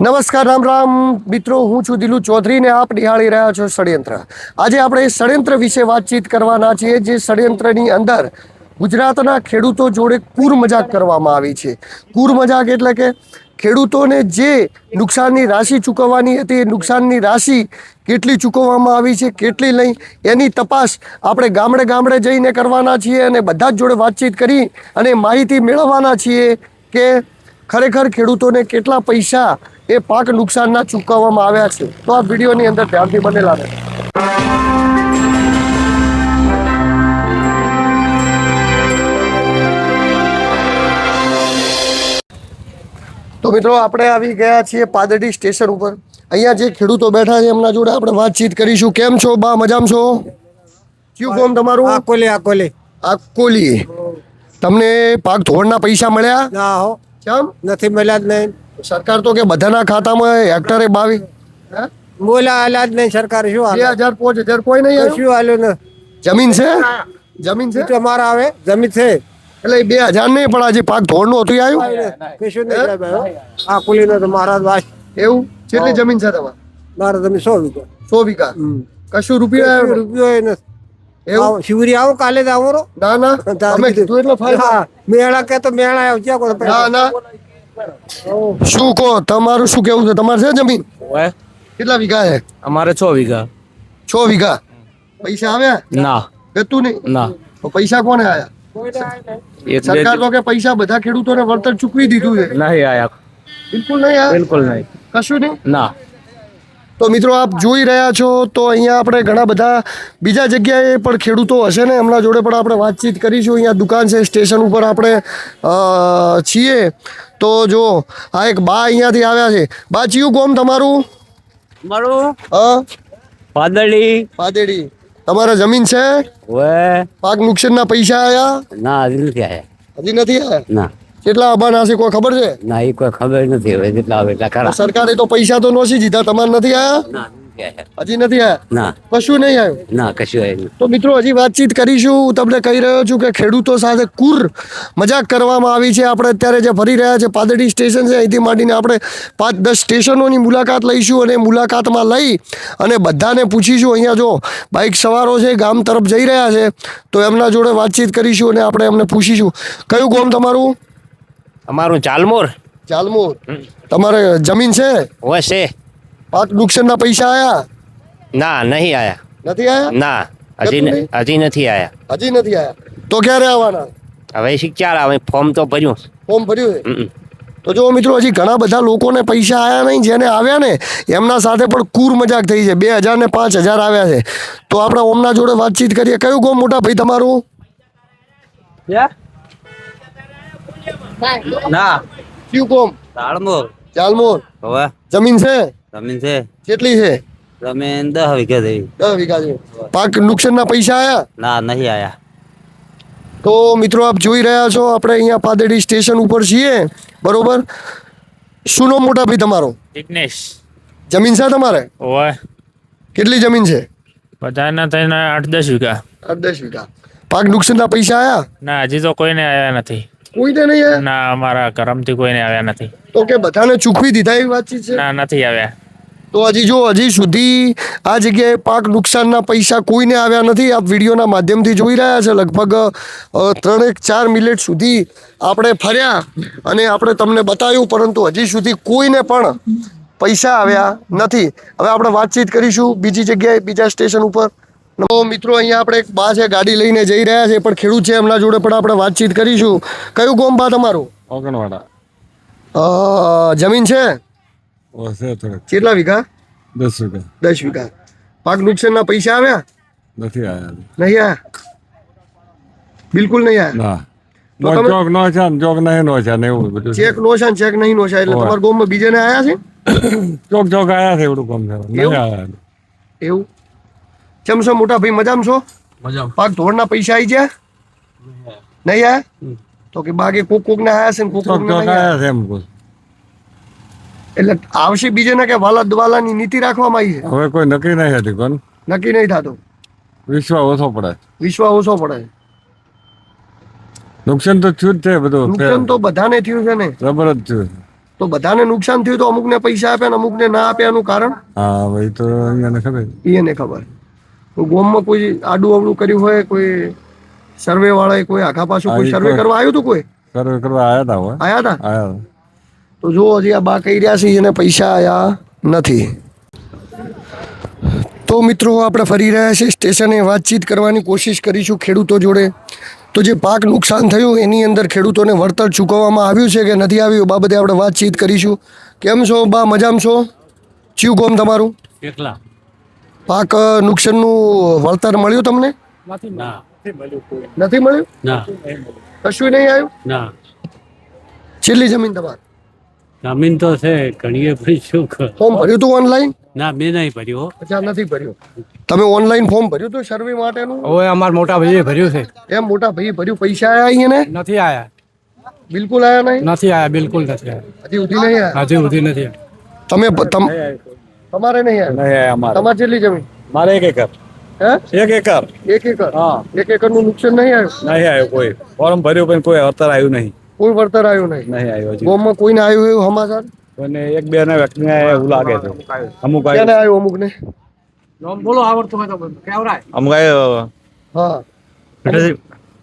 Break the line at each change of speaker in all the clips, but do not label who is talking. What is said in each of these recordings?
નમસ્કાર રામ રામ મિત્રો, હું છું દિલુ ચૌધરી ને આપ નિહાળી રહ્યા છો ષડયંત્ર. આજે આપણે ષડયંત્ર વિશે વાતચીત કરવાના છીએ. જે ષડયંત્રની અંદર ગુજરાતના ખેડૂતો જોડે કૂર મજાક કરવામાં આવી છે. કૂર મજાક એટલે કે ખેડૂતોને જે નુકસાનની રાશિ ચૂકવવાની હતી એ નુકસાનની રાશિ કેટલી ચૂકવવામાં આવી છે, કેટલી નહીં, એની તપાસ આપણે ગામડે ગામડે જઈને કરવાના છીએ અને બધા જ જોડે વાતચીત કરી અને માહિતી મેળવવાના છીએ કે ખરેખર ખેડૂતોને કેટલા પૈસા એ પાક નુકસાનના ચૂકવવામાં આવ્યા છે. તો આ વિડીયોની અંદર ધ્યાનથી બનેલા રહે. તો મિત્રો, આપણે આવી ગયા છીએ પાદરડી સ્ટેશન ઉપર. અહીંયા જે ખેડૂતો બેઠા છે એમના જોડે આપણે વાતચીત કરીશું. કેમ છો બા, મજામાં છો? કયું ગામ તમારું? આકોલી. તમને પાક ધોળના પૈસા મળ્યા?
ના હો,
કેમ
નથી મળ્યા જ નહીં.
સરકાર તો કે બધાના ખાતામાં હેક્ટરે 22
બોલા આલા જ નહીં. સરકાર શું હાલે?
2000 5000 કોઈ નહીં આવ્યું?
શું હાલ્યું ને?
જમીન છે? જમીન છે
તમારા આવે જમીન છે
એટલે 2000 નહીં, પણ આજે પાક ધોળનું હતું એ આવ્યું?
કશું નહીં સાહેબ આવ્યો. આ કુલીનો તો મારા વાસ.
એવું? કેટલી જમીન છે તમારે?
મારા તમે 100 વીઘા.
100 વીઘા. કશું રૂપિયા આવ્યો?
રૂપિયો એ નથી.
એવું?
શિવરી આવો કાલે જ આવો રો.
ના ના, અમે કીધું એટલે ફાયદો.
હા, મેળા કે તો મેળા આવ ક્યાં કોઈ
ના ના, શું કહો? તમારું શું કેવું છે? તમારે છે જમીન? કેટલા વીઘા છે?
અમારે 6 વીઘા.
6 વીઘા. પૈસા આવ્યા?
ના
ગતું નહીં?
ના,
તો પૈસા કોને આવ્યા? સરકાર તો કે પૈસા બધા ખેડૂતોને વળતર ચૂકવી દીધું છે.
નહીં આયા,
બિલકુલ નહીં આવ્યા?
બિલકુલ નહીં.
કશું નહીં?
ના.
તો મિત્રો, આપ જોઈ રહ્યા છો તો અહીંયા આપણે ઘણા બધા બીજા જગ્યાએ પણ ખેડૂતો હશે ને, એમના જોડે પણ આપણે વાતચીત કરીશું. અહીંયા દુકાન છે, સ્ટેશન ઉપર આપણે છીએ. તો જો આ એક બા અહીંયાથી આવ્યા છે. બા, ચિયું કોમ તમારું?
મારું
હા,
પાદળી.
પાદેડી. તમારે જમીન છે?
ઓએ
પાક નુકસાનના પૈસા આવ્યા?
ના, હજી નથી આયા.
હજી નથી આવ્યા?
ના
કેટલા આવવાના છે કોઈ ખબર છે?
ના, એ કોઈ ખબર નથી. હવે જેટલા આવે એટલા ખરા.
સરકારે તો પૈસા તો નોસી દીધા, તમારે નથી આવ્યા?
ના, નથી આયા.
હજી નથી આવ્યા?
ના
કશું નહીં આવ્યું?
ના, કશું આયા નહીં.
તો મિત્રો, હજી વાતચીત કરીશું. હું તમને કહી રહ્યો છું કે ખેડૂતો સાથે કૂર મજાક કરવામાં આવી છે. આપણે અત્યારે જે ફરી રહ્યા છે પાદરડી સ્ટેશન છે, અહીંથી માંડીને આપણે 5-10 સ્ટેશનોની મુલાકાત લઈશું અને મુલાકાતમાં લઈ અને બધાને પૂછીશું. અહીંયા જો બાઇક સવારો છે, ગામ તરફ જઈ રહ્યા છે, તો એમના જોડે વાતચીત કરીશું અને આપણે એમને પૂછીશું. કયું ગામ તમારું?
અમારું ચાલમોર.
ચાલમોર. તમારે જમીન છે?
ઓએ છે.
પાક નુકસાનના પૈસા આયા?
ના, નહીં આયા.
નથી આયા?
ના, હજી નથી આયા.
હજી નથી આયા. તો ક્યારે આવવાના?
હવે શિક્ષા આવે. ફોર્મ તો ભર્યું.
ફોર્મ ભર્યું છે? તો જો મિત્રો, હજી ઘણા બધા લોકોને પૈસા આવ્યા નહીં. જેને આવ્યા ને એમના સાથે પણ કૂર મજાક થઈ છે. 2000 ને 5000 આવ્યા છે. તો આપણે ઓમના જોડે વાતચીત કરીએ. કયું ગામ મોટા ભાઈ તમારું?
ના,
કયું ગામ?
ચાલમોર.
ચાલમોર.
હવે
જમીન છે?
જમીન છે.
કેટલી છે?
જમીન 10 વીઘા થઈ.
10 વીઘા છે. પાક નુકસાનના પૈસા આયા?
ના, નહીં આયા.
તો મિત્રો, આપ જોઈ રહ્યા છો આપણે અહીંયા પાદરડી સ્ટેશન ઉપર છીએ, બરોબર? શું નામ મોટા ભાઈ તમારો?
જિગ્નેશ.
જમીન છે તમારે?
ઓય
કેટલી જમીન છે?
બધાના થઈને 8-10 વીઘા.
8-10 વીઘા. પાક નુકસાનના પૈસા આયા?
ના, હજી તો કોઈને આવ્યા નથી.
કોઈને નહીં આયા?
ના, અમારા કરમથી કોઈને આવ્યા નથી.
તો કે બધાને ચૂકવી દીધા એવી વાતચીત છે?
ના, નથી આવ્યા.
તો હજી સુધી આ જગ્યાએ પાક નુકસાનના પૈસા કોઈને આવ્યા નથી. આપ વિડીયોના માધ્યમથી જોઈ રહ્યા છે. લગભગ 3-4 મિનિટ સુધી આપણે ફર્યા અને આપણે તમને બતાવ્યું, પરંતુ હજી સુધી કોઈને પણ પૈસા આવ્યા નથી. હવે આપણે વાતચીત કરીશું બીજી જગ્યાએ, બીજા સ્ટેશન ઉપર. તો મિત્રો, અહીંયા આપણે એક બા છે, ગાડી લઈને જઈ રહ્યા છે, પણ ખેડૂત છે, એમના જોડે પણ આપણે વાતચીત કરીશું. કયું ગામ બા તમારું?
ઓગણવાડા.
જમીન છે?
છે થોડુંક.
કેટલા વીઘા?
10 વીઘા.
10 વીઘા. પાક નુકસાનના પૈસા આવ્યા?
નથી આયા.
નહીં આયા? બિલકુલ નહીં આયા?
ના.
તો તમે-
ચોક નો છે ને ચોક નહીં નો છે ને એવું બધું.
ચેક નો છે ને ચેક નહીં નો છે, એટલે
હોય.
તમારા ગામમાં બીજાને આયા છે
ચોક ચોક આયા છે એવું કામ છે. નહીં
એવું?
આયા.
એવું? કેમ છો મોટા ભાઈ, મજામાં છો?
મજામાં.
પાક ધોળના પૈસા આવી ગયા? નહીં આયા? તો કે બાકી કોક ને આયા છે ને કોક
ચોક
ને
ચોક
નહીં આયા.
આયા છે એમ કહું.
એટલે આવશે બીજાને કે વાલા દ્વાલાની નીતિ રાખવામાં આવી છે?
હવે કોઈ નક્કી નહીં હતી કોણ.
નક્કી નહીં થતું.
વિશ્વાસ ઓછો પડે.
વિશ્વાસ ઓછો પડે.
નુકસાન તો થયું જ છે બધું.
નુકસાન તો બધાને થયું છે ને.
જબરજસ્ત થયું.
તો બધાને નુકસાન થયું તો અમુકને પૈસા આપ્યા ને અમુકને ના આપ્યા એનું કારણ
હા ભાઈ તો અહીંયા ખબર
એને ખબર. તો ગામમાં કોઈ આડું અવળું કર્યું હોય, કોઈ સર્વે વાળાએ કોઈ આખા પાછું કોઈ સર્વે કરવા આવ્યું હતું, કોઈ
સર્વે કરવા આવ્યા હતા હવે
આયા હતા?
આવ્યા
તો જો હજી આ બા કહી રહ્યા છે એને પૈસા આયા નથી. તો મિત્રો આપણે ફરી રહ્યા છીએ સ્ટેશને, વાતચીત કરવાની કોશિશ કરીશું ખેડૂતો જોડે. તો જે પાક નુકસાન થયું એની અંદર ખેડૂતોને વળતર ચૂકવવામાં આવ્યું છે કે નથી આવ્યું બાબતે આપણે વાતચીત કરીશું. કેમ છો બા, મજામાં છો? ચિયું ગોમ તમારું?
એકલા
પાક નુકસાનનું વળતર મળ્યું તમને?
ના
નથી મળ્યું?
ના
કશું નહીં આવ્યું?
ના
છેલ્લી જમીન તમારી?
જમીન તો છે ઘણીએ પણ શું
ફોર્મ ભર્યું હતું ઓનલાઈન?
ના મેં નહીં ભર્યો.
અચ્છા, નથી ભર્યું. તમે ઓનલાઈન ફોર્મ ભર્યું હતું સર્વે માટેનું?
હવે અમારા મોટા ભાઈએ ભર્યું છે.
એમ મોટા ભાઈ ભર્યું, પૈસા આયા અહીંયા?
નથી આયા,
બિલકુલ આયા નહીં?
નથી આયા, બિલકુલ નથી આયા,
હજી સુધી નહીં આયા?
હજી સુધી નથી આયા.
તમારે નહીં આયા? તમારે કેટલી જમીન?
મારે 1 એકર.
હે?
1 એકર.
1 એકર? 1 એકરનું નુકસાન નહીં આવ્યું?
નહીં આવ્યો કોઈ. ફોર્મ ભર્યું પણ કોઈ વળતર આવ્યું નહીં.
કોઈ વળતર આવ્યું નહીં?
નહીં આવ્યો હજી.
ગામમાં કોઈને આવ્યું એવું સમાચાર?
અને 1-2 ના વ્યક્તિને એવું લાગે છે. અમુક
ક્યાંને આવ્યું અમુકને?
બોલો આવડતું હોય તો કેવરાય.
અમુક આવ્યો
હા.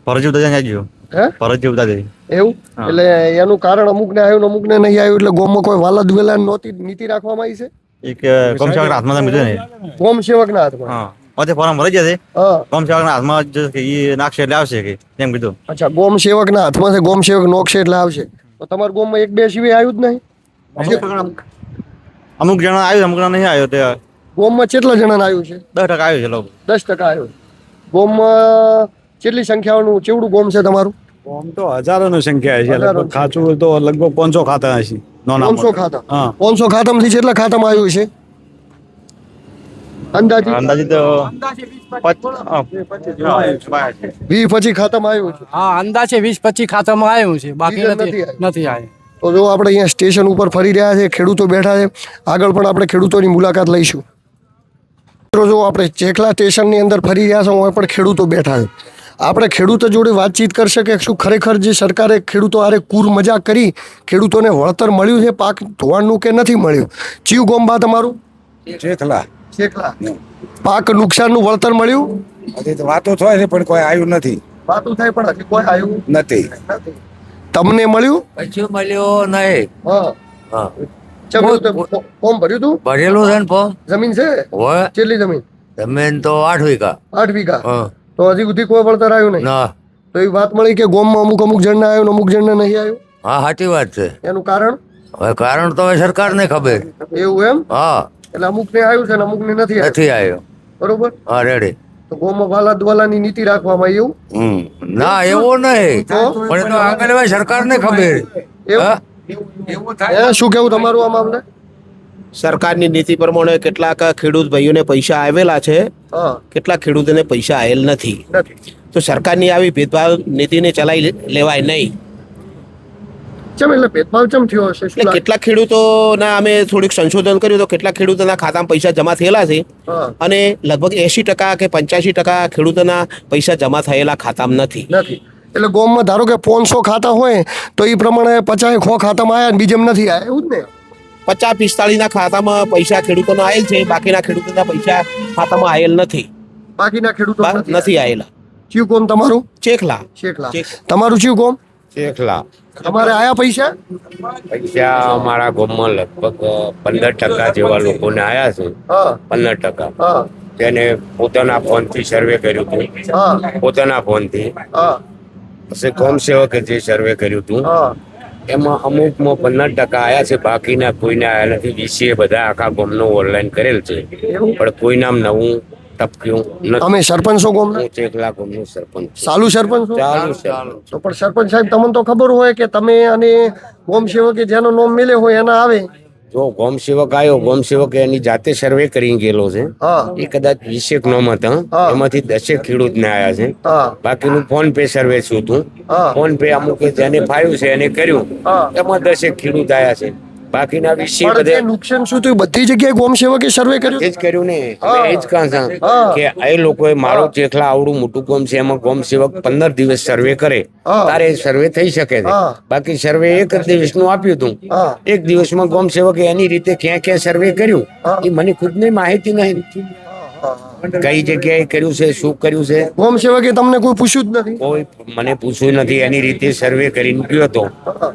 ફરજી ઉતારી જાય ગયો
હે?
ફરજી ઉતારી
એવું? એટલે એનું કારણ અમુકને આવ્યું ને અમુકને નહીં આવ્યું, એટલે ગામમાં કોઈ વાલદ વેલા નહોતી નીતિ રાખવામાં આવી છે?
એક કોમ સેવક હાથમાં મૂક્યો ને
ગોમ સેવકના હાથમાં?
હા પછી ફોરમ ભરી જશે
હા.
કોમ સેવકના હાથમાં જ કે એ નાખશે એટલે આવશે કે એમ કીધું.
અચ્છા, ગોમ સેવકના હાથમાં છે, ગોમ સેવક નોખશે એટલે આવશે. તો તમારા ગામમાં 1-2 સિવાય આવ્યું જ નહીં?
અમુક જણા આવ્યું અમુક જણા નહીં આવ્યો તે
ગામમાં કેટલા જણાને આવ્યું છે?
10% આવ્યું છે લોકો.
10% આવ્યું. ગામમાં કેટલી સંખ્યાનું ચેવડું ગામ છે તમારું?
ફોર્મ તો હજારોની સંખ્યા છે.
હજારો
લગભગ ખાચું તો લગભગ 500 ખાતા હશે.
500 ખાતા?
હા.
500 ખાતામાંથી કેટલા ખાતામાં આવ્યું છે અંદાજે?
અંદાજિત
20-25 ખાતામાં આવ્યું છે.
હા, અંદાજે 20-25 ખાતામાં આવ્યું છે, બાકી
બીજા
નથી
નથી
નથી આવ્યું.
તો જો આપણે અહીંયા સ્ટેશન ઉપર ફરી રહ્યા છે, ખેડૂતો બેઠા છે, આગળ પણ આપણે ખેડૂતોની મુલાકાત લઈશું. મિત્રો જો આપણે ચેખલા સ્ટેશનની અંદર ફરી રહ્યા છે, હું પણ ખેડૂતો બેઠા છે. આપણે ખેડૂતો જોડે વાતચીત કરશે કે શું ખરેખર જે સરકારે ખેડૂતો આરે કૂર મજાક કરી ખેડૂતોને વળતર મળ્યું છે પાક ધોવાણનું કે નથી મળ્યું? ચિયું ગોમ્બા તમારું?
ચેખલા.
ચેખલા. પાક નુકસાનનું વળતર મળ્યું?
હજી તો વાતો થાય છે પણ કોઈ આવ્યું નથી.
વાતું થાય પણ હજી કોઈ આવ્યું
નથી.
નથી. તમને મળ્યું?
કશું મળ્યો નહીં.
હા.
હા.
ચમ તો ફોર્મ ભર્યું તું?
ભરેલું છે ને ફોર્મ?
જમીન છે?
હોય
કેટલી જમીન?
જમીન તો 8 વીઘા.
8 વીઘા.
હા.
તો હજી સુધી કોઈ વળતર આવ્યું નહીં?
ના.
તો એ વાત મળી કે ગામમાં અમુક જણને આવ્યું ને અમુક જણને નહીં આવ્યું.
હા, સાચી વાત છે.
એનું કારણ?
હવે કારણ તો હવે સરકારને ખબર.
એવું એમ?
હા.
એટલે અમુકને આવ્યું છે ને અમુકને નથી આવ્યું.
નથી આવ્યો.
બરોબર.
હા, રેડી.
તો ગામમાં વાલાદવાલાની નીતિ રાખવામાં આવી એવું?
ના, એવું નહીં.
તો?
પણ એ તો આગળ હવે સરકારને ખબર. હા?
એવું? શું કેવું તમારું આ મામલે?
સરકારની નીતિ પ્રમાણે કેટલાક ખેડૂત ભાઈઓને પૈસા આવેલા છે,
હા.
કેટલાક ખેડૂતોને પૈસા આવેલ નથી.
નથી.
તો સરકારની આવી ભેદભાવ નીતિને ચલાવી લેવાય નહીં.
ચમ એટલે ભેદભાવ ચમ થયો હશે? શું
એટલે
લાગે?
કેટલાક ખેડૂતોના અમે થોડીક સંશોધન કર્યું તો કેટલાક ખેડૂતોના ખાતામાં પૈસા જમા થયેલા છે
હા.
અને લગભગ 80% કે 85% ખેડૂતોના પૈસા જમા થયેલા ખાતામાં નથી.
નથી. એટલે ગામમાં ધારો કે 500 ખાતા હોય તો એ પ્રમાણે 50 ખો ખાતામાં આવ્યા ને બીજેમ નથી આવ્યા, એવું જ ને?
50-45 ના ખાતામાં પૈસા ખેડૂતોના આવેલ છે, બાકીના ખેડૂતોના પૈસા ખાતામાં આવેલ નથી.
બાકીના ખેડૂતો
નથી આવેલા.
ચિયું કોમ તમારું?
ચેખલા.
શેખલા. તમારું ચિયું કોમ?
ચેખલા.
તમારે આયા પૈસા?
પૈસા અમારા ગામમાં લગભગ 15% જેવા લોકોને આયા છે.
હા.
15%.
હા.
તેને પોતાના ફોનથી સર્વે કર્યું હતું.
હા.
પોતાના ફોનથી.
હા.
પછી કોમ સેવકે જે સર્વે કર્યું હતું
હા.
એમાં અમુકમાં 15% આયા છે, બાકીના કોઈને આયા નથી. વીસીએ બધા આખા ગામનું ઓનલાઈન કરેલ છે પણ કોઈ નામ નવું ટપક્યું નથી.
તમે સરપંચ છો ગામના?
હું ચેખલા ગામનો સરપંચ છું.
ચાલુ સરપંચ છો?
ચાલુ છે.
તો પણ સરપંચ સાહેબ તમને તો ખબર હોય કે તમે અને ગોમ સેવકે જેનો નામ મેલે હોય એના આવે.
જો ગોમ સેવક આવ્યો, ગોમ સેવક એની જાતે સર્વે કરીને ગયેલો છે.
હા.
એ કદાચ 20 નોમ હતા,
હા.
એમાંથી 10 ખેડૂતને આયા છે.
હા.
બાકીનું ફોન પે સર્વે છું હતું.
હા.
ફોન પે અમુક જેને ફાવ્યું છે એને કર્યું,
હા.
એમાં 10 ખેડૂત આયા છે. બાકીના વિશે
પણ
બધે
જે નુકસાન શું થયું બધી જગ્યાએ ગોમ સેવકે સર્વે કર્યું
એ જ કર્યું ને
હા.
અમે એ જ કાં છે
હા.
કે એ લોકોએ મારો ચેખલા આવડું મોટું ગોમ છે એમાં ગોમ સેવક 15 દિવસ સર્વે કરે
હા.
તારે સર્વે થઈ શકે છે
હા.
બાકી સર્વે એક જ દિવસનું આપ્યું હતું
હા.
એક દિવસમાં ગોમ સેવકે એની રીતે ક્યાં ક્યાં સર્વે કર્યું
હા.
એ મને ખુદને માહિતી નહીં કઈ જગ્યાએ કર્યું છે શું કર્યું છે
ગોમ સેવકે તમને કોઈ પૂછ્યું જ નથી
કોઈ મને પૂછ્યું નથી એની રીતે સર્વે કરીને ગયો હતો
હા.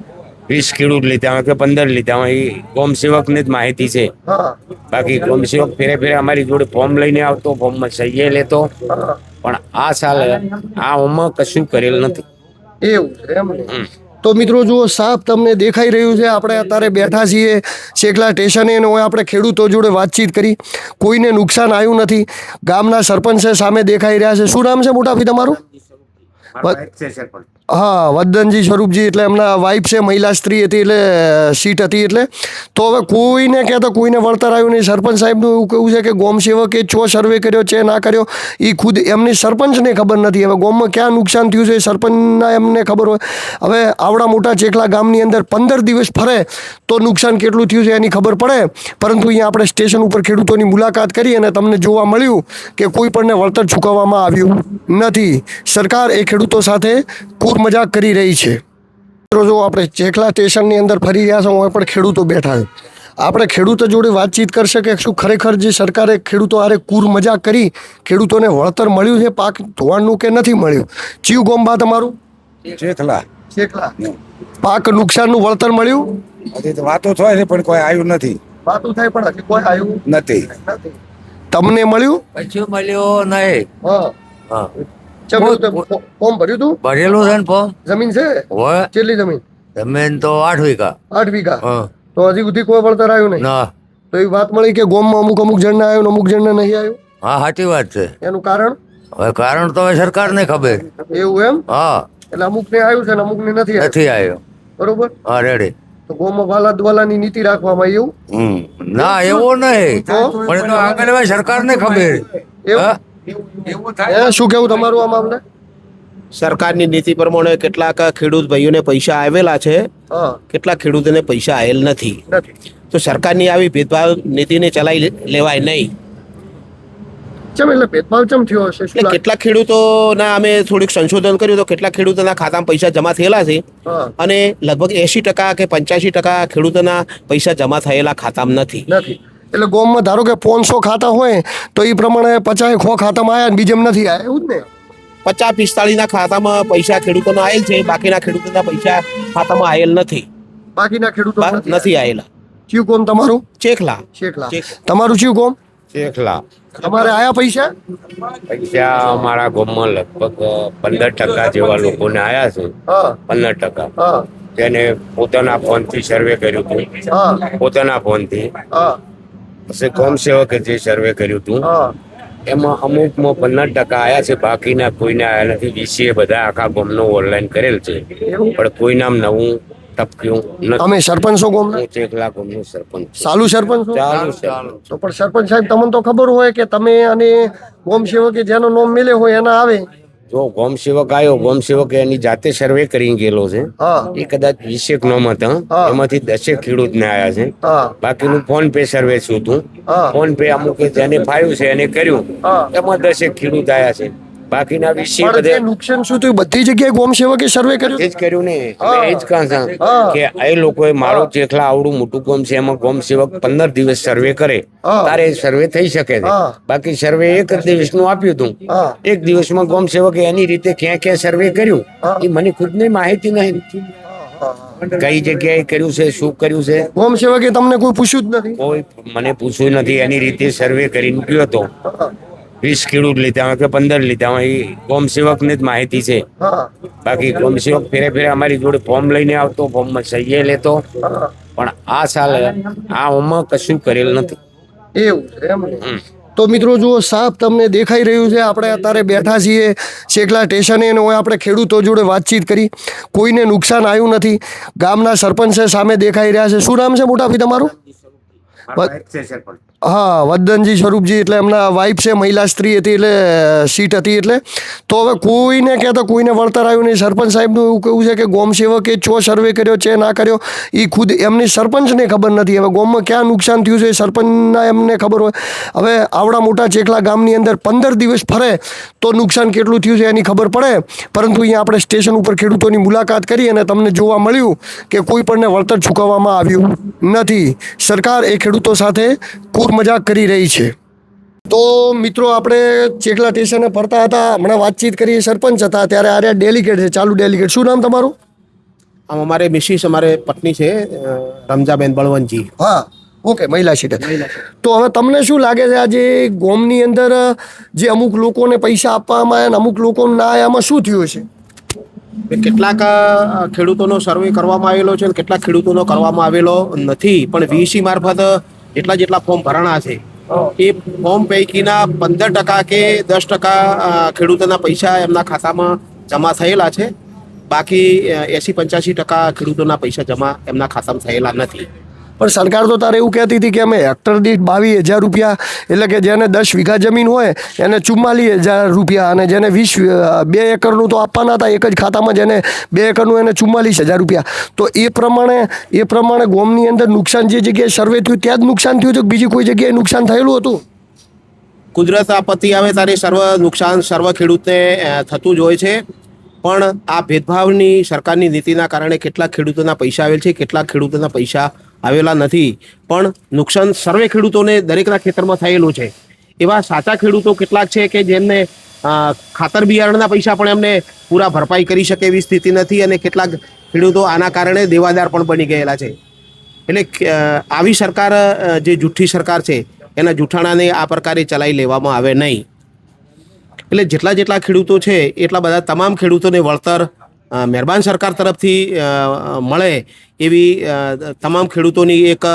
20 ખેડૂત લીધા હોય કે 15 લીધા હોય એ ગોમ સેવકને જ માહિતી છે
હા.
બાકી ગોમ સેવક ફેરે ફેરે અમારી જોડે ફોર્મ લઈને આવતો ફોર્મમાં સહીએ લેતો
હા.
પણ આ સાલ આ ઓમાં કશું કરેલ નથી
એવું છે એમ ને. તો મિત્રો જુઓ સાપ તમને દેખાઈ રહ્યું છે આપણે અત્યારે બેઠા છીએ શેખલા સ્ટેશને અને હવે આપણે ખેડૂતો જોડે વાતચીત કરી કોઈને નુકસાન આવ્યું નથી ગામના સરપંચ સામે દેખાઈ રહ્યા છે શું નામ છે મોટાભાઈ તમારું હા વદનજી સ્વરૂપજી એટલે એમના વાઇફ છે મહિલા સ્ત્રી હતી એટલે સીટ હતી એટલે તો હવે કોઈને કહેતો કોઈને વળતર આવ્યું નહીં સરપંચ સાહેબનું એવું કહેવું છે કે ગોમ સેવકે ચો સર્વે કર્યો છે ના કર્યો એ ખુદ એમની સરપંચને ખબર નથી હવે ગોમમાં ક્યાં નુકસાન થયું છે સરપંચના એમને ખબર હોય હવે આવડા મોટા ચેખલા ગામની અંદર 15 દિવસ ફરે તો નુકસાન કેટલું થયું છે એની ખબર પડે પરંતુ અહીંયા આપણે સ્ટેશન ઉપર ખેડૂતોની મુલાકાત કરી અને તમને જોવા મળ્યું કે કોઈ પણને વળતર ચૂકવવામાં આવ્યું નથી સરકાર એ ખેડૂતો સાથે પૂર મજાક કરી રહી છે મિત્રો જો આપણે ચેખલા સ્ટેશનની અંદર ફરી રહ્યા છો પણ ખેડૂતો બેઠા છે આપણે ખેડૂતો જોડે વાતચીત કરશે કે શું ખરેખર જે સરકારે ખેડૂતો હારે કૂર મજાક કરી ખેડૂતોને વળતર મળ્યું છે પાક ધોવાણનું કે નથી મળ્યું ચિયું ગોમ્બા તમારું
ચેખલા
ચેખલા પાક નુકસાનનું વળતર મળ્યું
હજી તો વાતો થાય છે પણ કોઈ આવ્યું નથી
વાતું થાય પણ હજી કોઈ આવ્યું
નથી
તમને મળ્યું
પછી મળ્યો નહીં
હા
હા
ફોર્મ ભર્યું તું
ભરેલું છે ને ફોર્મ
જમીન છે
હોય
કેટલી જમીન
જમીન તો 8 વીઘા
8 વીઘા
હા
તો હજી સુધી કોઈ વળતર આવ્યું નહીં
ના
તો એ વાત મળી કે ગોમમાં અમુક જણને આવ્યું ને અમુક જણને નહીં આવ્યું
હા સાચી વાત છે
એનું કારણ
હવે કારણ તો હવે સરકારને ખબર
એવું એમ
હા
એટલે અમુકને આવ્યું છે ને અમુકને નથી આવ્યું
નથી આવ્યો
બરોબર
હા રેડી
તો ગોમાં વાલા દ્વાલાની નીતિ રાખવામાં આવી એવું
ના એવું નહીં
તો?
પણ એ તો આગળ હવે સરકારને ખબર
એવું?
હા
શું કેવું તમારું આ મામલે
સરકારની નીતિ પ્રમાણે કેટલાક ખેડૂત ભાઈઓને પૈસા આવેલા છે
હા
કેટલાક ખેડૂતોને પૈસા આવેલ નથી
નથી
તો સરકારની આવી ભેદભાવ નીતિને ચલાવી લેવાય નહીં
ચમ એટલે ભેદભાવ ચમ થયો હશે શું
એટલે
લાગે?
કેટલાક ખેડૂતોના અમે થોડીક સંશોધન કર્યું તો કેટલાક ખેડૂતોના ખાતામાં પૈસા જમા થયેલા છે
હા
અને લગભગ 80% કે 85% ખેડૂતોના પૈસા જમા થયેલા ખાતામાં નથી
નથી એટલે ગોમમાં ધારો કે 500 ખાતા હોય તો એ પ્રમાણે 50 ખો ખાતામાં આવ્યા ને બીજેમ નથી આવ્યા એવું જ ને
50-45 ના ખાતામાં પૈસા ખેડૂતોના આવેલ છે બાકીના ખેડૂતોના પૈસા ખાતામાં આવેલ નથી
બાકીના ખેડૂતો
નથી આવેલા
ચિયું કોમ તમારું
ચેખલા
શેખલા તમારું ચિયું કોમ
ચેખલા
તમારે આયા પૈસા
પૈસા અમારા ગામમાં લગભગ 15% જેવા લોકોને આયા છે
હા
15%
હા
તેને પોતાના ફોનથી સર્વે કર્યું હતું
હા
પોતાના ફોનથી
હા
પછી ગોમ સેવકે જે સર્વે કર્યું હતું
હા
એમાં અમુકમાં 15% આયા છે બાકીના કોઈને આયા નથી વીસીએ બધા આખા ગામનો ઓનલાઈન કરેલ છે પણ કોઈ નામ નવું ટપક્યું નથી
તમે સરપંચો ગોમના
હું ચેખલા ગામનો સરપંચ છું.
ચાલુ સરપંચ છો?
ચાલુ છે.
તો પણ સરપંચ સાહેબ તમને તો ખબર હોય કે તમે અને ગોમ સેવકે જેનો નોમ મેલે હોય એના આવે
જો ગોમ સેવક આવ્યો ગોમ સેવકે એની જાતે સર્વે કરીને ગયેલો છે
હા
એ કદાચ 20 નોમ હતા
હા.
એમાંથી 10 ખેડૂતને આયા છે
હા
બાકીનું ફોન પે સર્વે શું હતું
હા
ફોન પે અમુકે જેને ફાવ્યું છે એને કર્યું
હા
એમાં 10 ખેડૂત આયા છે બાકીના 20
પણ
બધે
જે નુકસાન શું થયું બધી જગ્યાએ ગોમ સેવકે સર્વે કર્યું
એ જ કર્યું ને
હા.
અમે એ જ કાં છે
હા.
કે એ લોકોએ મારો ચેખલા આવડું મોટું ગોમ છે એમાં ગોમ સેવક 15 દિવસ સર્વે કરે
હા.
તારે સર્વે થઈ શકે છે
હા.
બાકી સર્વે એક જ દિવસનું આપ્યું હતું
હા
એક દિવસમાં ગોમ સેવકે એની રીતે ક્યાં ક્યાં સર્વે કર્યું
હા.
એ મને ખુદને માહિતી નહીં કઈ જગ્યાએ કર્યું છે શું કર્યું છે
ગોમ સેવકે તમને કોઈ પૂછ્યું જ નથી
કોઈ મને પૂછ્યું નથી એની રીતે સર્વે કરીને ગયો હતો
હા
20 ખેડૂત લીધા હોય કે 15 લીધા હોય એ ગોમ સેવકને જ માહિતી છે
હા
બાકી ગોમ સેવક ફેરે ફેરે અમારી જોડે ફોર્મ લઈને આવતો ફોર્મમાં સહીએ લેતો
હા
પણ આ સાલ આ ઓમાં કશું કરેલ નથી
એવું છે એમ ને. તો મિત્રો જુઓ સાપ તમને દેખાઈ રહ્યું છે આપણે અત્યારે બેઠા છીએ શેખલા સ્ટેશને અને હવે આપણે ખેડૂતો જોડે વાતચીત કરી કોઈને નુકસાન આવ્યું નથી ગામના સરપંચ સામે દેખાઈ રહ્યા છે શું નામ છે મોટાભાઈ તમારું હા, વદનજી સ્વરૂપજી, એટલે એમના વાઇફ છે, મહિલા સ્ત્રી હતી, એટલે સીટ હતી. એટલે તો હવે કોઈને કહેતા કોઈને વળતર આવ્યું નહીં. સરપંચ સાહેબનું એવું કહેવું છે કે ગોમ સેવકે ચો સર્વે કર્યો છે ના કર્યો એ ખુદ એમની સરપંચને ખબર નથી. હવે ગોમમાં ક્યાં નુકસાન થયું છે એ સરપંચના એમને ખબર હોય. હવે આવડા મોટા ચેખલા ગામની અંદર 15 દિવસ ફરે તો નુકસાન કેટલું થયું છે એની ખબર પડે. પરંતુ અહીંયા આપણે સ્ટેશન ઉપર ખેડૂતોની મુલાકાત કરી અને તમને જોવા મળ્યું કે કોઈ પણને વળતર ચૂકવવામાં આવ્યું નથી. સરકાર એ ખેડૂતો સાથે કૂર મજાક કરી રહી છે. તો મિત્રો, આપણે ચેખલા સ્ટેશને ફરતા હતા, હમણાં વાતચીત કરી, સરપંચ હતા, ત્યારે આ ડેલિગેટ છે, ચાલુ ડેલિગેટ. શું નામ તમારું?
આમ અમારે મિસિસ, અમારે પત્ની છે રમજાબેન બળવંતજી.
હા, ઓકે, મહિલા સીટ. તો હવે તમને શું લાગે છે આજે ગોમની અંદર જે અમુક લોકોને પૈસા આપવામાં આવ્યા અને અમુક લોકોને ના આવ્યામાં શું થયું છે?
કેટલાક ખેડૂતોનો સર્વે કરવામાં આવેલો છે અને કેટલાક ખેડૂતોનો કરવામાં આવેલો નથી. પણ વીસી મારફત જેટલા ફોર્મ ભરાણા છે એ ફોર્મ પૈકીના 15% કે 10% ખેડૂતોના પૈસા એમના ખાતામાં જમા થયેલા છે. બાકી 80-85% ખેડૂતોના પૈસા જમા એમના ખાતામાં થયેલા નથી.
પણ સરકાર તો તારે એવું કહેતી હતી કે અમે હેક્ટર દીઠ 22,000 રૂપિયા, એટલે કે જેને 10 વીઘા જમીન હોય એને 44,000 રૂપિયા, અને જેને 2 એકરનું તો આપવાના હતા એક જ ખાતામાં, જેને 2 એકરનું એને 44,000 રૂપિયા. તો એ પ્રમાણે ગોમની અંદર નુકસાન જે જગ્યાએ સર્વે થયું ત્યાં જ નુકસાન થયું હતું, બીજી કોઈ જગ્યાએ નુકસાન થયેલું હતું?
કુદરત આપત્તિ આવે ત્યારે નુકસાન સર્વ ખેડૂતને થતું જ હોય છે. પણ આ ભેદભાવની સરકારની નીતિના કારણે કેટલાક ખેડૂતોના પૈસા આવેલ છે, કેટલાક ખેડૂતોના પૈસા આવેલા નથી. પણ નુકસાન સર્વે ખેડૂતોને દરેકના ખેતરમાં થયેલું છે. એવા સાચા ખેડૂતો કેટલાક છે કે જેમને ખાતર બિયારણના પૈસા પણ એમને પૂરા ભરપાઈ કરી શકે એવી સ્થિતિ નથી, અને કેટલાક ખેડૂતો આના કારણે દેવાદાર પણ બની ગયેલા છે. એટલે આવી સરકાર, જે જૂઠી સરકાર છે, એના જૂઠાણાને આ પ્રકારે ચલાવી લેવામાં આવે નહીં. એટલે જેટલા ખેડૂતો છે એટલા બધા તમામ ખેડૂતોને વળતર મહેરબાન સરકાર તરફથી મળે એવી તમામ ખેડૂતોની એક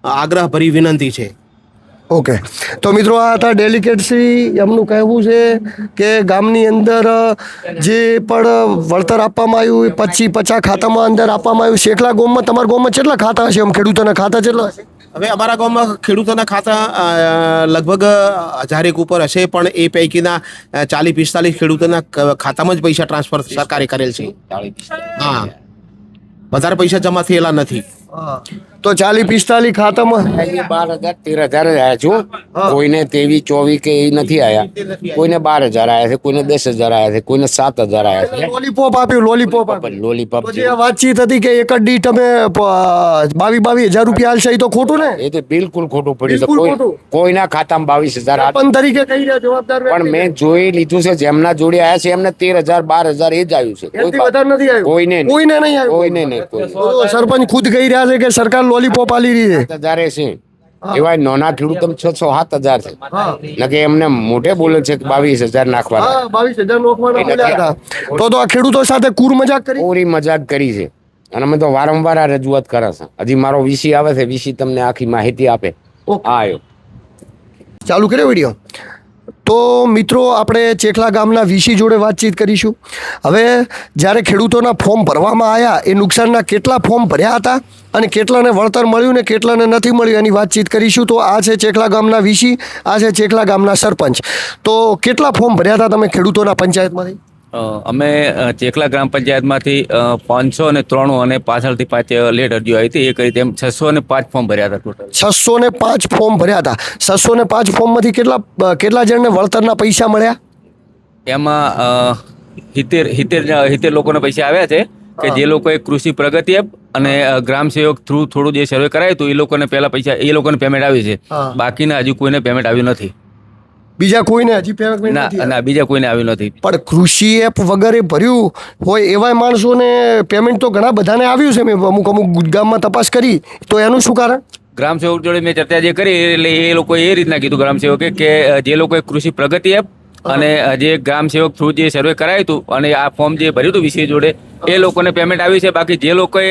આગ્રહભરી વિનંતી છે.
ઓકે, તો મિત્રો, આ હતા ડેલિગેટ્સી. એમનું કહેવું છે કે ગામની અંદર જે પણ વળતર આપવામાં આવ્યું એ 25-50 ખાતામાં અંદર આપવામાં આવ્યું. ચેખલા ગામમાં, તમારા ગામમાં કેટલા ખાતા હશે? ખેડૂતોના ખાતા કેટલા હશે?
હવે અમારા ગામમાં ખેડૂતોના ખાતા લગભગ 1000 ઉપર હશે, પણ એ પૈકીના 40-45 ખેડૂતોના ખાતામાં જ પૈસા ટ્રાન્સફર સરકારે કરેલ છે. હા, વધારે પૈસા જમા થયેલા નથી.
તો 40-45 ખાતામાં
12,000-13,000 આવ્યા છું. કોઈને 23-24 કે એ નથી આવ્યા. કોઈને 12,000 આવ્યા છે, કોઈને 10,000 આવ્યા છે, કોઈને 7,000 આવ્યા છે.
લોલીપોપ આપ્યું, લોલીપોપ આપ્યું.
લોલીપોપ
તો જે વાતચીત હતી કે એક જ દીઠ તમે 22,000 રૂપિયા હાલશે, એ તો ખોટું ને?
એ તો બિલકુલ ખોટું પડ્યું છે.
બિલકુલ ખોટું.
કોઈના ખાતામાં 22,000
સરપંચ તરીકે કહી રહ્યા જવાબદાર વ્યક્તિ.
પણ મેં જોઈ લીધું છે, જેમના જોડે આવ્યા છે એમને 13,000-12,000 એ જ આવ્યું છે.
એનાથી વધારે નથી આવ્યું.
કોઈને નહીં.
કોઈને નહીં આવ્યું.
કોઈને નહીં.
તો સરપંચ ખુદ કહી રહ્યા છે કે સરકાર લોલીપોપ આલી રહી છે.
7,000 છે. એવા નાના ખેડૂતો 6-7,000 છે. નકે એમને મોઢે બોલે છે કે 22,000 નાખવાના.
હા, 22,000 નોખવાના બોલ્યા હતા. તો આ ખેડૂતો સાથે કૂર મજાક કરી.
પૂરી મજાક કરી છે. અને અમે તો વારંવાર આ રજૂઆત કરે છે. હજી મારો વીસી આવે છે, વીસી તમને આખી માહિતી આપે. આવ્યો
ચાલુ કર્યો વિડીયો. તો મિત્રો, આપણે ચેખલા ગામના વીસી જોડે વાતચીત કરીશું. હવે જ્યારે ખેડૂતોના ફોર્મ ભરવામાં આવ્યા, એ નુકસાનના કેટલા ફોર્મ ભર્યા હતા અને કેટલાને વળતર મળ્યું ને કેટલાને નથી મળ્યું એની વાતચીત કરીશું. તો આ છે ચેખલા ગામના વીસી, આ છે ચેખલા ગામના સરપંચ. તો કેટલા ફોર્મ ભર્યા હતા તમે ખેડૂતોના પંચાયતમાંથી?
અમે ચેખલા ગ્રામ પંચાયતમાંથી 593 અને પાછળથી 5 લેટ અરજીઓ આવી હતી. એ કરી તેમ 605 ફોર્મ ભર્યા હતા ટોટલ.
605 ફોર્મ ભર્યા હતા. 605 ફોર્મમાંથી કેટલા જણને વળતરના પૈસા મળ્યા?
એમાં 70 લોકોને પૈસા આવ્યા છે કે જે લોકોએ કૃષિ પ્રગતિ એપ અને ગ્રામ સેવક થ્રુ થોડું જે સર્વે કરાયું હતું એ લોકોને પહેલા પૈસા, એ લોકોને પેમેન્ટ આવ્યું છે. બાકીના હજુ કોઈને પેમેન્ટ આવ્યું નથી.
બીજા કોઈને હજી પેમેન્ટ નથી?
ના, બીજા કોઈને આવ્યું નથી.
પણ કૃષિ એપ વગેરે ભર્યું હોય એવા માણસોને પેમેન્ટ તો ઘણા બધાને આવ્યું છે. મેં અમુક ગામમાં તપાસ કરી, તો એનું શું કારણ?
ગ્રામ સેવક જોડે મેં ચર્ચા જે કરી એટલે એ લોકોએ એ રીતના કીધું ગ્રામ સેવકે કે જે લોકોએ કૃષિ પ્રગતિ એપ અને જે ગ્રામ સેવક થ્રુ જે સર્વે કરાયું હતું અને આ ફોર્મ જે ભર્યું હતું વીસી જોડે, એ લોકોને પેમેન્ટ આવ્યું છે. બાકી જે લોકોએ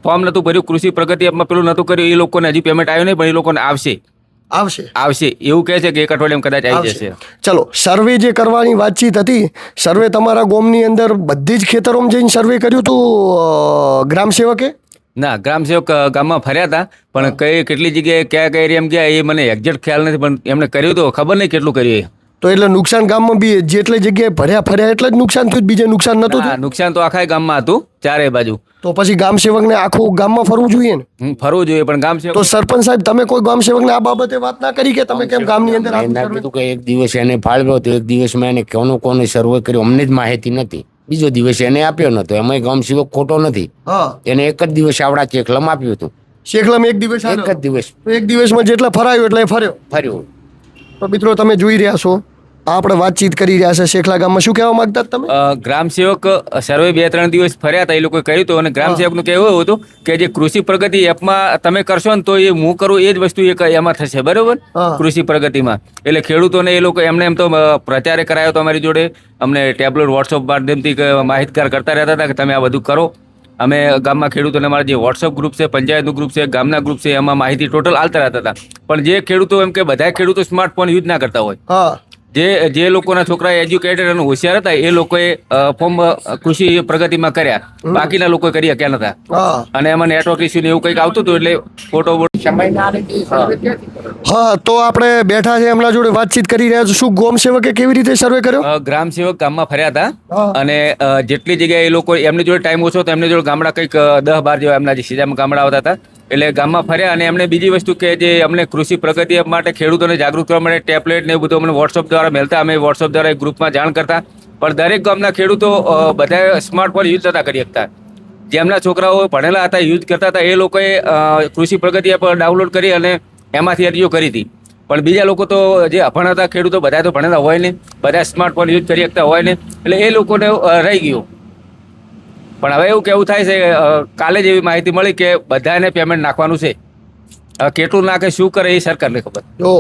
ફોર્મ નહોતું ભર્યું, કૃષિ પ્રગતિ એપમાં પેલું નહોતું કર્યું, એ લોકોને હજી પેમેન્ટ આવ્યું નહીં, પણ એ લોકોને આવશે એવું કહે છે કે 1 અઠવાડિયામાં કદાચ આવી જશે.
ચલો, સર્વે જે કરવાની વાતચીત હતી, સર્વે તમારા ગામની અંદર બધી જ ખેતરોમાં જઈને સર્વે કર્યું હતું ગ્રામ સેવકે?
ના ગ્રામ સેવક ગામમાં ફર્યા હતા પણ કેટલી જગ્યાએ કયા કયા એરિયામાં ગયા એ મને એક્ઝેક્ટ ખ્યાલ નથી, પણ એમણે કર્યું તો ખબર નહીં કેટલું કર્યું એ.
તો એટલે નુકસાન ગામમાં બી જેટલી જગ્યાએ ફર્યા એટલે જ નુકસાન થયું, બીજે નુકસાન નતું
હા, નુકસાન તો આખા ગામમાં હતું ચારે બાજુ.
તો પછી ગામ સેવકને આખું ગામમાં ફરવું જોઈએ ને.
ફરવું જોઈએ પણ ગામ સેવક
તો સરપંચ સાહેબ તમે કોઈ ગામ સેવકને આ બાબતે વાત ના કરી કે તમે કેમ ગામની અંદર
એમ ના કીધું કે એક દિવસ એને ફાળવ્યો તો એક દિવસમાં એને કોને સર્વે કર્યો અમને જ માહિતી નથી, બીજો દિવસ એને આપ્યો નતો. એમાં ગામ સેવક ખોટો નથી,
હા
એને એક જ દિવસ આવડા ચેકલમ આપ્યું હતું,
શેખલામ એક દિવસ
એક જ દિવસ
તો એક દિવસમાં જેટલા ફરાયો એટલે ફર્યો.
ફર્યું.
તો મિત્રો તમે જોઈ રહ્યા છો આપણે વાતચીત કરી રહ્યા છે શેખલા ગામમાં. શું કહેવા માંગતા હતા તમે?
ગ્રામ સેવક સર્વે 2-3 દિવસ ફર્યા હતા, એ લોકોએ કર્યું હતું. અને ગ્રામ સેવકનું કહેવું એવું હતું કે જે કૃષિ પ્રગતિ એપમાં તમે કરશો ને તો એ હું કરું એ જ વસ્તુ એમાં થશે, બરોબર?
હા.
કૃષિ પ્રગતિમાં એટલે ખેડૂતોને એ લોકો એમને એમ તો પ્રચારે કરાયો હતો અમારી જોડે, અમને ટેબ્લેટ વોટ્સઅપ માધ્યમથી માહિતગાર કરતા રહેતા હતા કે તમે આ બધું કરો. અમે ગામમાં ખેડૂતોને અમારા જે વોટ્સઅપ ગ્રુપ છે, પંચાયતનું ગ્રુપ છે, ગામના ગ્રુપ છે, એમાં માહિતી ટોટલ આલતા રહેતા હતા. પણ જે ખેડૂતો એમ કે બધા ખેડૂતો સ્માર્ટફોન યુઝ ના કરતા હોય,
હા
જે લોકોના છોકરા એજ્યુકેટેડ અને હોશિયાર હતા એ લોકોએ ફોર્મ કૃષિ પ્રગતિમાં કર્યા, બાકીના લોકોએ કરી શક્યા નતા.
હા
અને એમાં નેટવર્ક ઇસ્યુ ને એવું કંઈક આવતું હતું એટલે ફોટો
હા તો આપણે બેઠા છે એમના જોડે વાતચીત કરી રહ્યા છો. શું ગામ સેવકે કેવી રીતે સર્વે કર્યો?
ગ્રામ સેવક ગામમાં ફર્યા હતા
હા.
અને જેટલી જગ્યાએ એ લોકો એમની જોડે ટાઈમ ઓછો હતો, એમની જોડે ગામડા કંઈક 10-12 જેવા એમના જે સીધામાં ગામડા આવતા હતા એટલે ગામમાં ફર્યા. અને એમને બીજી વસ્તુ કે જે અમને કૃષિ પ્રગતિ માટે ખેડૂતોને જાગૃત કરવા માટે ટેબ્લેટ ને એવું બધું અમને વોટ્સઅપ દ્વારા મળતા, અમે વોટ્સઅપ દ્વારા એક ગ્રુપમાં જાણ કરતા. પણ દરેક ગામના ખેડૂતો બધા સ્માર્ટફોન યુઝ નતા કરી શકતા. જેમના છોકરાઓ ભણેલા હતા, યુઝ કરતા હતા, એ લોકોએ કૃષિ પ્રગતિ એપ ડાઉનલોડ કરી અને એમાંથી અરજીઓ કરી હતી. પણ બીજા લોકો તો જે અભણ હતા ખેડૂતો, બધા તો ભણેલા હોય ને, બધા સ્માર્ટફોન યુઝ કરી શકતા હોય ને, એટલે એ લોકોને રહી ગયું. પણ હવે એવું કેવું થાય છે, કાલે જ એવી માહિતી મળી કે બધાને પેમેન્ટ નાખવાનું છે. કેટલું નાખે શું કરે એ સરકારને ખબર.
જો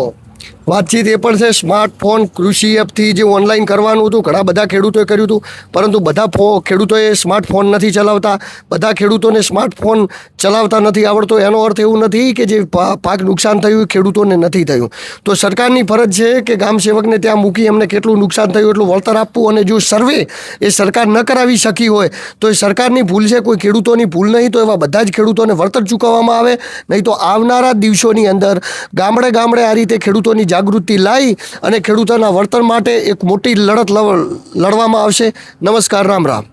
વાતચીત એ પણ છે સ્માર્ટફોન કૃષિ એપથી જે ઓનલાઈન કરવાનું હતું ઘણા બધા ખેડૂતોએ કર્યું હતું, પરંતુ બધા ખેડૂતોએ સ્માર્ટફોન નથી ચલાવતા, બધા ખેડૂતોને સ્માર્ટફોન ચલાવતા નથી આવડતો. એનો અર્થ એવું નથી કે જે પાક નુકસાન થયું એ ખેડૂતોને નથી થયું. તો સરકારની ફરજ છે કે ગામ સેવકને ત્યાં મૂકી એમને કેટલું નુકસાન થયું એટલું વળતર આપવું. અને જો સર્વે એ સરકાર ન કરાવી શકી હોય તો એ સરકારની ભૂલ છે, કોઈ ખેડૂતોની ભૂલ નહીં. તો એવા બધા જ ખેડૂતોને વળતર ચૂકવવામાં આવે, નહીં તો આવનારા દિવસોની અંદર ગામડે ગામડે આ રીતે ખેડૂતોની જાગૃતિ લાવી અને ખેડૂતોના વળતર માટે એક મોટી લડત લડવામાં આવશે. નમસ્કાર, રામ રામ.